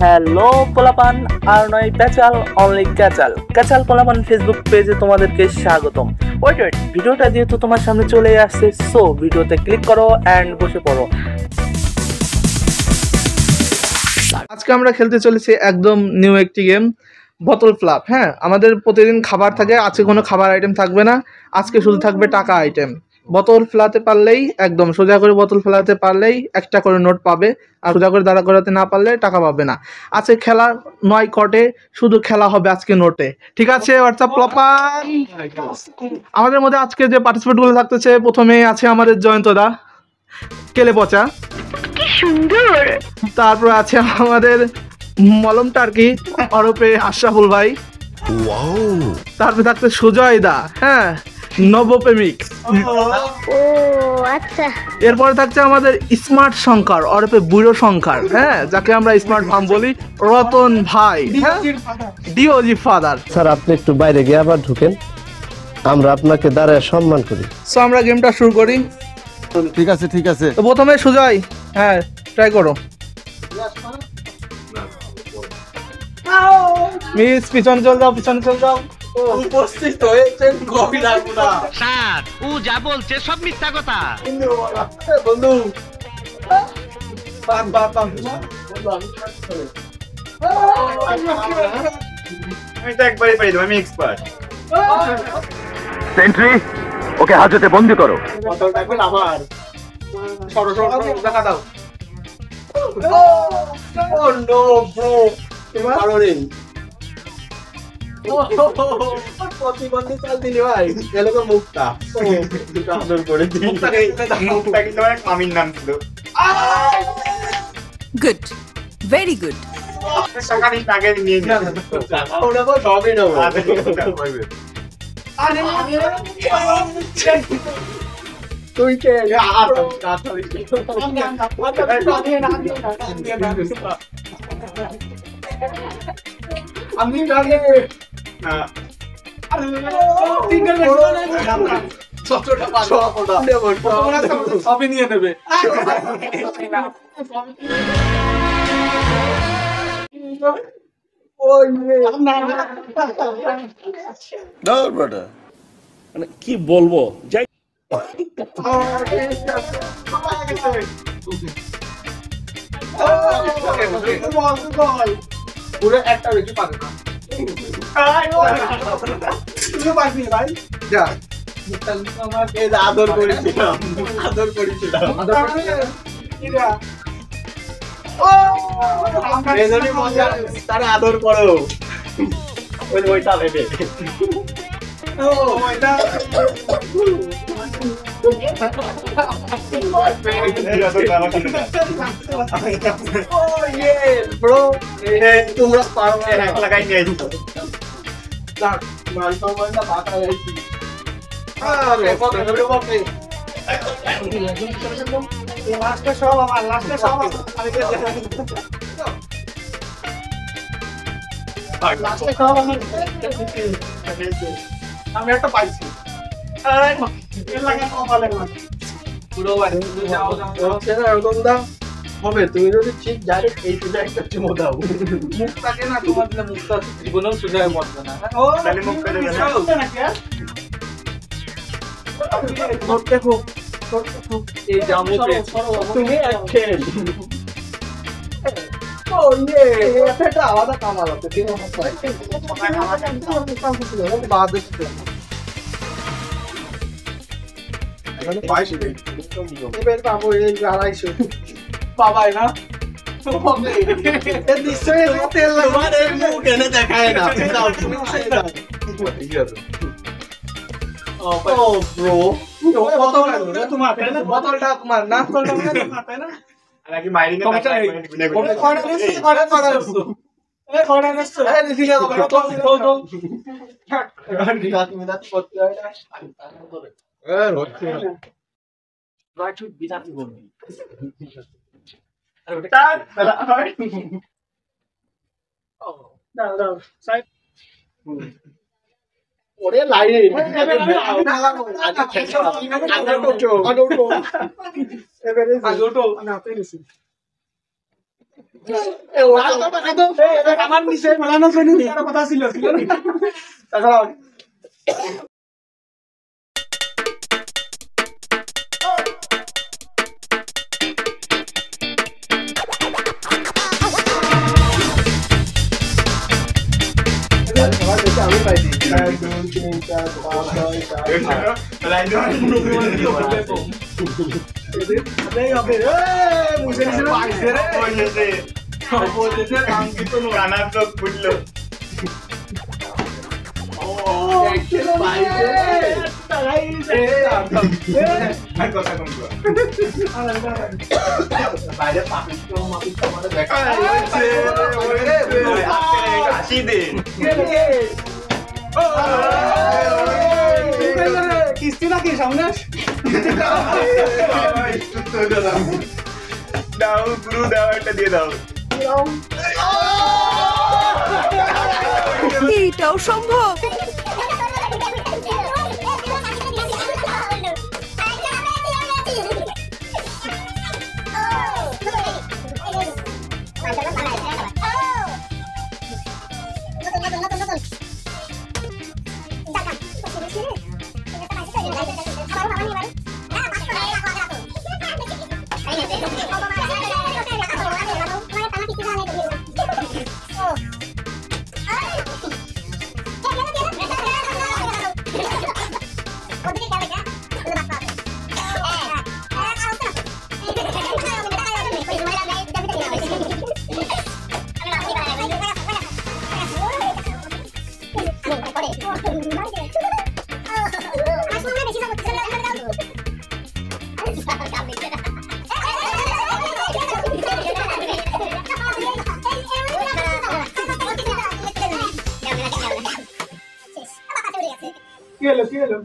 Hello পোলাপান, আর নয় প্যাচাল, only ক্যাচাল ক্যাচাল পোলাপান ফেসবুক পেজে তোমাদেরকে স্বাগতম। ওয়েট ভিডিওটা যেহেতু তোমার সামনে চলে আসছে, সো ভিডিওতে ক্লিক করো অ্যান্ড বসে পড়ো। আজকে আমরা খেলতে চলেছি একদম নিউ একটি গেম, বোতল ফ্লাপ। হ্যাঁ, আমাদের প্রতিদিন খাবার থাকে, আজকে কোনো খাবার আইটেম থাকবে না, আজকে শুধু থাকবে টাকা আইটেম। বোতল ফেলাতে পারলেই, একদম সোজা করে বোতল ফেলাতে পারলেই একটা করে নোট পাবে, আর সোজা করে দাঁড়া করাতে না পারলে টাকা পাবে না। আজকে খেলা 9 কটে, শুধু খেলা হবে আজকে নোটে। ঠিক আছে হোয়াটসঅ্যাপ প্লপান। আমাদের মধ্যে আজকে যে পার্টিসিপেটগুলো থাকতেছে, প্রথমে আছে আমাদের জয়ন্তদা, কেলে পচা, কি সুন্দর। তারপর আছে আমাদের মলম টার্কি ওরফে আশরাফুল ভাই। তারপরে থাকছে সুজয় দা, হ্যাঁ, নবপ্রেমিক। ও আচ্ছা। এরপরে থাকছে আমাদের স্মার্ট শঙ্কর ওরফে বুড়ো শঙ্কর, হ্যাঁ, যাকে আমরা স্মার্ট ফার্ম বলি, রতন ভাই, হ্যাঁ, ডিওজি ফাদার। স্যার আপনি একটু বাইরে গিয়ে আবার ঢুকেন, আমরা আপনাকে দাঁড়ায় সম্মান করি। সো আমরা গেমটা শুরু করি। ঠিক আছে ঠিক আছে। তো প্রথমে সুজয়, হ্যাঁ, ট্রাই করো। মিস পিছন চল যাও, পিছন চল যাও। উপস্থিত হয়েছেন কবিরাগুনা। স্যার ও যা বলছে সব মিথ্যা কথা। বন্ধু আমি তো একবারই পারি, আমি এক্সপার্ট। সেন্ট্রি, ওকে হাজতে বন্দি করো। আমার সরো সরো দেখা দাও। Oh no bro, পারোনি। প্রতিবন্ধী চাল দিলি ভাই, এলো তো মুক্তা। আদর করে দিই। মুক্তা কিন্তু আমার স্বামীর নাম ছিল। Good, very good. টাকা দিন আগে নিয়ে নিই। ওটা তো সবই নেবো। আরে তুই কে? আমি জানি সবই নিয়ে নেবে। মানে কি বলবো, যাই পুরো একটা বেশি পারে না। আদর করেছিলাম, আদর করেছিলাম। তারা আদর করো, ওইটা ভেবে তোমরা পারো এক লাগাই নিয়ে যেত। আমি একটা পাইছি হবে। তুমি যদি ঠিক ডাইরেক্ট এই সুযোগ একটা চুমো দাও, মুখটাকে না তোমার দিলে মুখটা জীবনেও সুজয় মরবে না। তাহলে মুখ করে দেবে। দেখো এই জামু তুমি এক খেল। ও ইয়ে, এটা আলাদা কামাল আছে। এবার পাবো এই 250 বাবাই না নিশ্চয়ই তেল তোমার এই মুখ এনে দেখায় না। ও ব্রো, বোতলটা তোমার না, তাই না? নাকি মাইরিং এর ওরে লাইন আমার নিচে মেলানো কথা ছিল আমি পাইছি 1 2 3 4 5 কিস্তি নাকি সামনে দাও গুরু দাও একটা দিয়ে দাও এটাও সম্ভব। কি হলো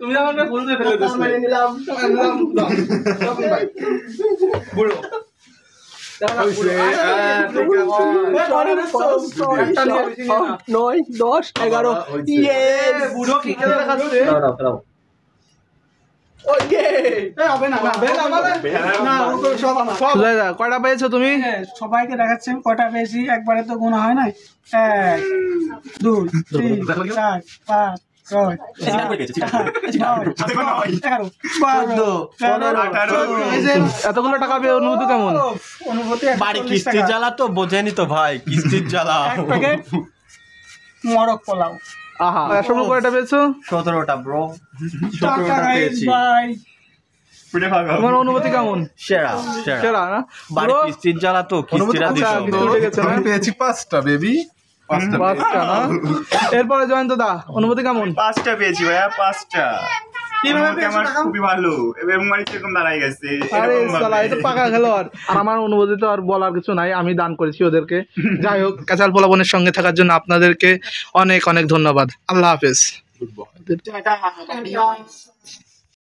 তুমি আমাকে বলতে ফেলে নিলাম বুড়ো 9 10 11 বুড়ো কি খেলা দেখাচ্ছে কয়টা পেয়েছো তুমি? সবাইকে দেখাচ্ছি কয়টা পেয়েছি, একবারে তো গোনা হয় নাই। 1 2 3 4 5 6 এতগুলো টাকা পেয়ে অনুভূতি কেমন? অনুভূতি বাড়ি কিস্তির জ্বালা তো বোঝেনি তো ভাই, কিস্তির জ্বালা। এক প্যাকেট মরক পোলাও। আহা, সবগুলো কয়টা পেয়েছো? 17টা ব্রো, টাকা গাইস ভাই। তোমার অনুভূতি কেমন? সেরা সেরা না? বাড়ি কিস্তির জ্বালা তো কিস্তিরা দিছো। আমি পেয়েছি 5টা বেবি, 5টা না? এরপরে জয়ন্ত দা, অনুভূতি কেমন? 5টা পেয়েছি ভাইয়া 5টা আমার খুবই ভালো এবং সেরকম দাঁড়াই গেছে আরে সালা, এটা পাকা খেলোয়াড়। আর আমার অনুভূতি তো আর বলার কিছু নাই, আমি দান করেছি ওদেরকে। যাই হোক, কাঁচাল পোলাবনের সঙ্গে থাকার জন্য আপনাদেরকে অনেক অনেক ধন্যবাদ। আল্লাহ হাফেজ।